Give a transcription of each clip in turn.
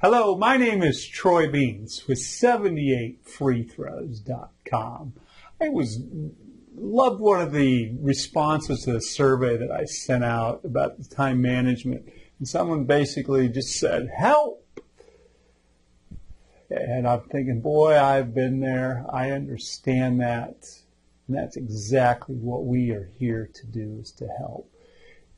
Hello, my name is Troy Beans with 78freethrows.com. Loved one of the responses to the survey that I sent out about the time management, and someone basically just said, "Help!" And I'm thinking, boy, I've been there. I understand that, and that's exactly what we are here to do, is to help.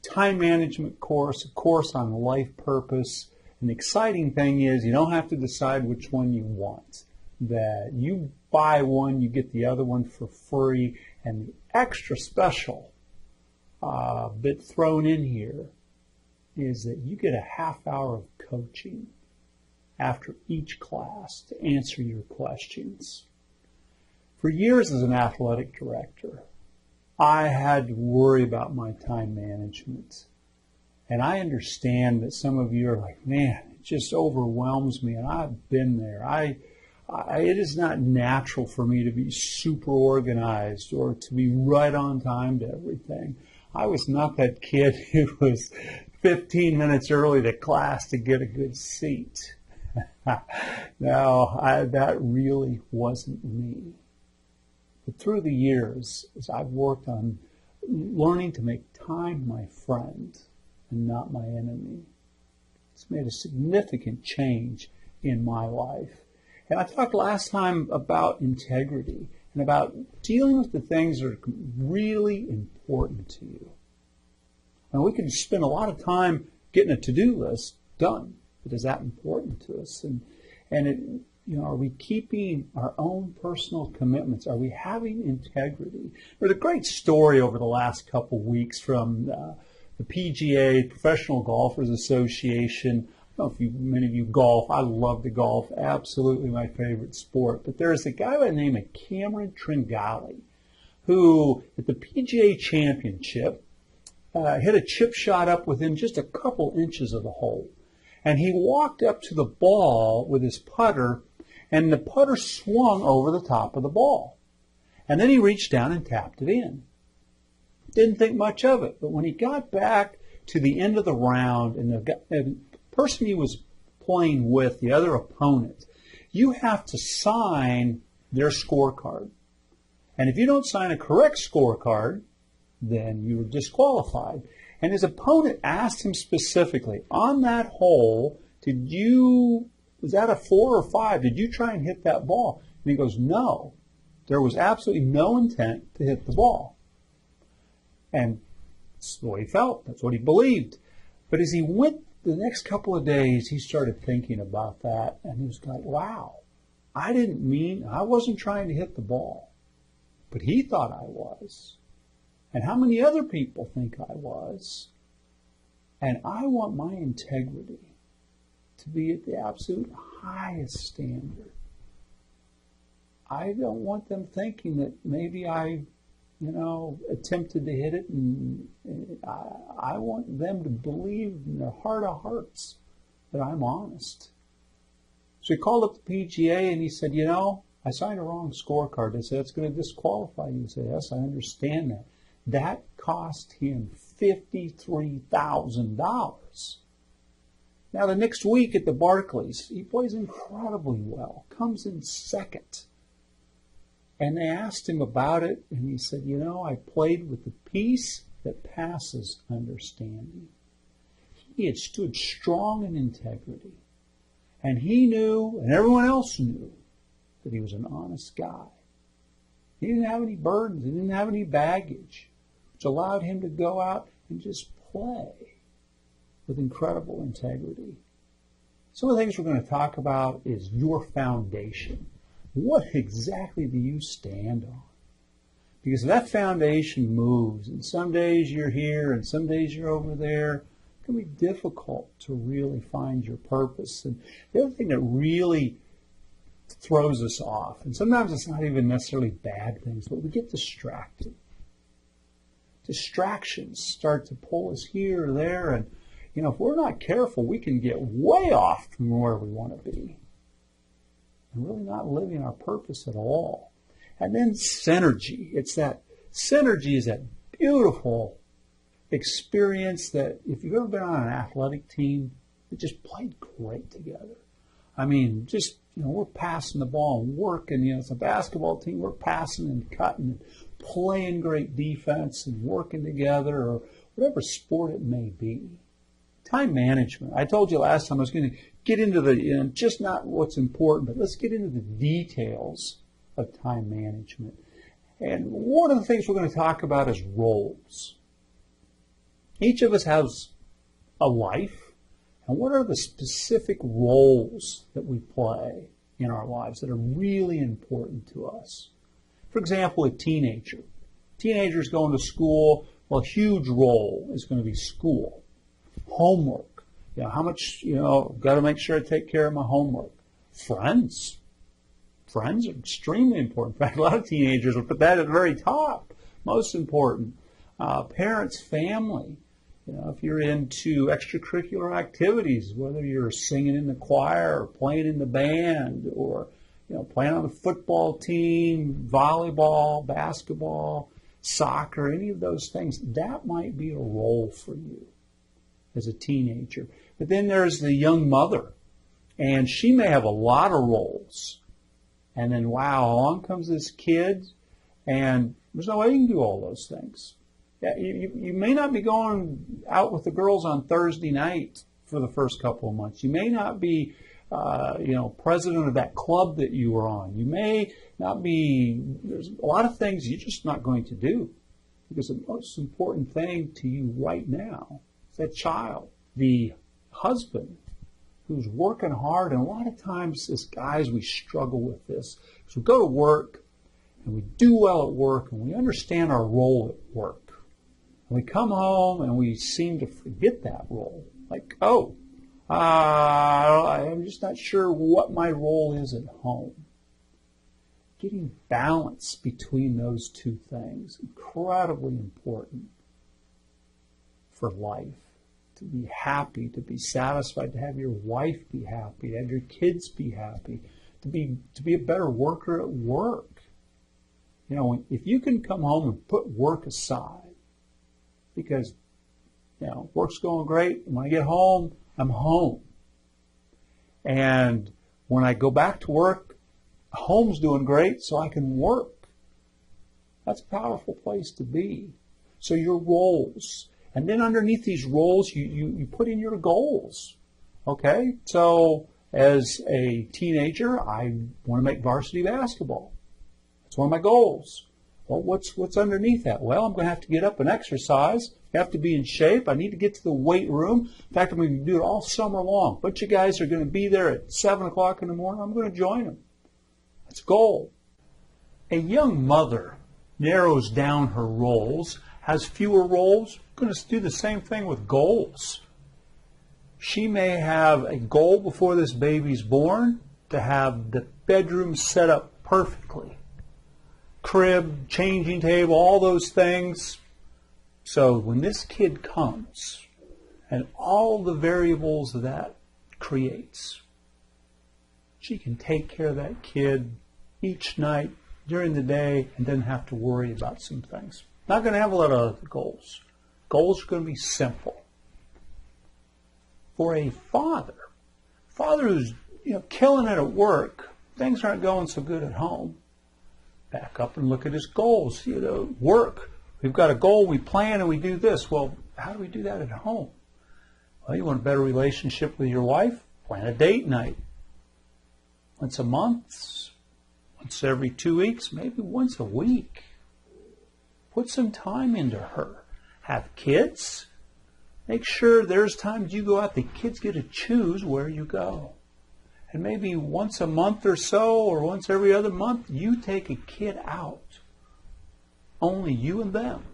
Time management course, a course on life purpose. And the exciting thing is you don't have to decide which one you want. That you buy one, you get the other one for free. And the extra special bit thrown in here is that you get a half hour of coaching after each class to answer your questions. For years as an athletic director, I had to worry about my time management. And I understand that some of you are like, man, it just overwhelms me. And I've been there. It is not natural for me to be super organized or to be right on time to everything. I was not that kid who was 15 minutes early to class to get a good seat. No, that really wasn't me. But through the years, as I've worked on learning to make time my friend and not my enemy, it's made a significant change in my life. And I talked last time about integrity and about dealing with the things that are really important to you. And we can spend a lot of time getting a to-do list done, but is that important to us? Are we keeping our own personal commitments? Are we having integrity? There's a great story over the last couple weeks from the PGA, Professional Golfers Association. I don't know if many of you golf. I love to golf. Absolutely my favorite sport. But there's a guy by the name of Cameron Tringale who, at the PGA Championship, hit a chip shot up within just a couple inches of the hole. And he walked up to the ball with his putter, and the putter swung over the top of the ball. And then he reached down and tapped it in. Didn't think much of it. But when he got back to the end of the round, and the person he was playing with, the other opponent, you have to sign their scorecard. And if you don't sign a correct scorecard, then you're disqualified. And his opponent asked him specifically, on that hole, was that a 4 or 5? Did you try and hit that ball? And he goes, no. There was absolutely no intent to hit the ball. And that's the way he felt. That's what he believed. But as he went the next couple of days, he started thinking about that. And he was like, wow, I wasn't trying to hit the ball. But he thought I was. And how many other people think I was? And I want my integrity to be at the absolute highest standard. I don't want them thinking that maybe I attempted to hit it, and I want them to believe in their heart of hearts that I'm honest. So he called up the PGA and he said, I signed a wrong scorecard. They said, it's going to disqualify you. He said, yes, I understand that. That cost him $53,000. Now, the next week at the Barclays, he plays incredibly well, comes in second. And they asked him about it, and he said, I played with the peace that passes understanding. He had stood strong in integrity. And he knew, and everyone else knew, that he was an honest guy. He didn't have any burdens. He didn't have any baggage, which allowed him to go out and just play with incredible integrity. Some of the things we're going to talk about is your foundation. What exactly do you stand on? Because that foundation moves, and some days you're here and some days you're over there. It can be difficult to really find your purpose. And the other thing that really throws us off, and sometimes it's not even necessarily bad things, but we get distracted. Distractions start to pull us here or there, and if we're not careful, we can get way off from where we want to be and really not living our purpose at all. And then synergy. Synergy is that beautiful experience that if you've ever been on an athletic team, that just played great together. I mean, just, we're passing the ball and working, it's a basketball team, we're passing and cutting and playing great defense and working together, or whatever sport it may be. Time management. I told you last time I was going to get into the, just not what's important, but let's get into the details of time management. And one of the things we're going to talk about is roles. Each of us has a life. And what are the specific roles that we play in our lives that are really important to us? For example, a teenager. Teenagers going to school, well, a huge role is going to be school. Homework. How much, got to make sure I take care of my homework. Friends. Friends are extremely important. In fact, a lot of teenagers will put that at the very top. Most important. Parents, family. If you're into extracurricular activities, whether you're singing in the choir or playing in the band or, playing on the football team, volleyball, basketball, soccer, any of those things, that might be a role for you as a teenager. But then there's the young mother, and she may have a lot of roles. And then, wow, along comes this kid, and there's no way you can do all those things. Yeah, you may not be going out with the girls on Thursday night for the first couple of months. You may not be, president of that club that you were on. You may not be, there's a lot of things you're just not going to do because the most important thing to you right now is that child, the husband who's working hard. And a lot of times as guys, we struggle with this because we go to work and we do well at work and we understand our role at work. We come home and we seem to forget that role. Like, I'm just not sure what my role is at home. Getting balance between those two things, incredibly important for life. To be happy, to be satisfied, to have your wife be happy, to have your kids be happy, to be a better worker at work. If you can come home and put work aside, because, work's going great. And when I get home, I'm home. And when I go back to work, home's doing great, so I can work. That's a powerful place to be. So your roles. And then underneath these roles, you put in your goals. Okay? So as a teenager, I want to make varsity basketball. That's one of my goals. Well, what's underneath that? Well, I'm going to have to get up and exercise. I have to be in shape. I need to get to the weight room. In fact, I'm going to do it all summer long. A bunch of guys are going to be there at 7 o'clock in the morning. I'm going to join them. That's a goal. A young mother narrows down her roles, has fewer roles, going to do the same thing with goals. She may have a goal before this baby's born to have the bedroom set up perfectly. Crib, changing table, all those things. So when this kid comes and all the variables that creates, she can take care of that kid each night during the day and doesn't have to worry about some things. Not going to have a lot of other goals. Goals are going to be simple. For a father who's killing it at work, things aren't going so good at home. Back up and look at his goals. Work. We've got a goal, we plan, and we do this. Well, how do we do that at home? Well, you want a better relationship with your wife? Plan a date night. Once a month, once every 2 weeks, maybe once a week. Put some time into her. Have kids. Make sure there's times you go out, the kids get to choose where you go. And maybe once a month or so, or once every other month, you take a kid out. Only you and them.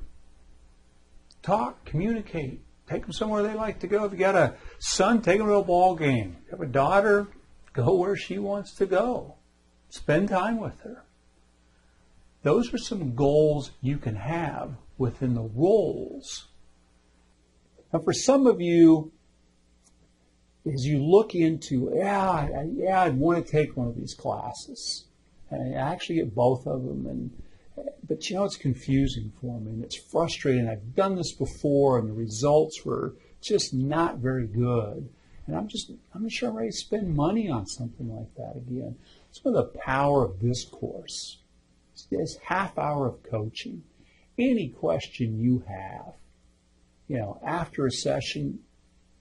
Talk, communicate. Take them somewhere they like to go. If you got a son, take them to a ball game. If you have a daughter, go where she wants to go. Spend time with her. Those are some goals you can have within the roles. Now, for some of you, as you look into, I'd want to take one of these classes. And I actually get both of them. But it's confusing for me and it's frustrating. I've done this before and the results were just not very good. And I'm not sure I'm ready to spend money on something like that again. Some of the power of this course is this half hour of coaching. Any question you have, after a session,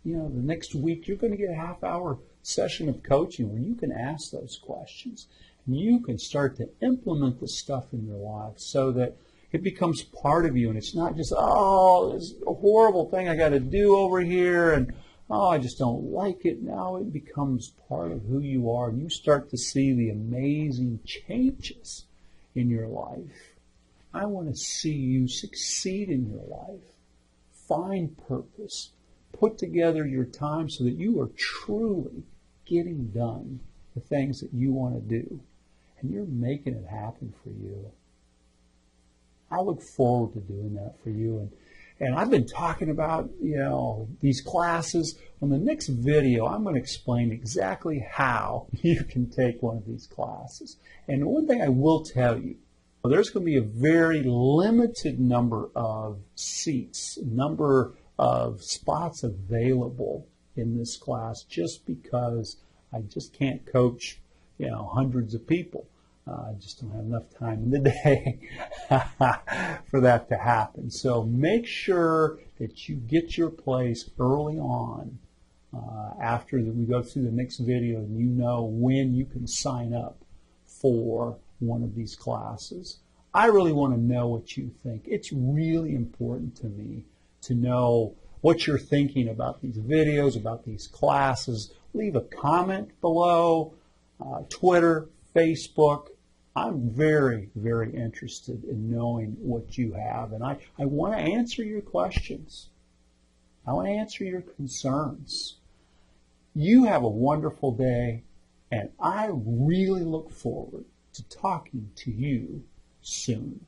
the next week you're going to get a half hour session of coaching where you can ask those questions. And you can start to implement the stuff in your life so that it becomes part of you, and it's not just, this horrible thing I got to do over here, and I just don't like it. Now it becomes part of who you are, and you start to see the amazing changes in your life. I want to see you succeed in your life. Find purpose. Put together your time so that you are truly getting done the things that you want to do, and you're making it happen for you. I look forward to doing that for you. And I've been talking about, these classes. On the next video, I'm going to explain exactly how you can take one of these classes. And one thing I will tell you, there's going to be a very limited number of seats, number of spots available in this class, just because I just can't coach, hundreds of people. I just don't have enough time in the day for that to happen. So make sure that you get your place early on after we go through the next video, and you know when you can sign up for one of these classes. I really want to know what you think. It's really important to me to know what you're thinking about these videos, about these classes. Leave a comment below, Twitter, Facebook. I'm very, very interested in knowing what you have, and I want to answer your questions. I want to answer your concerns. You have a wonderful day, and I really look forward to talking to you soon.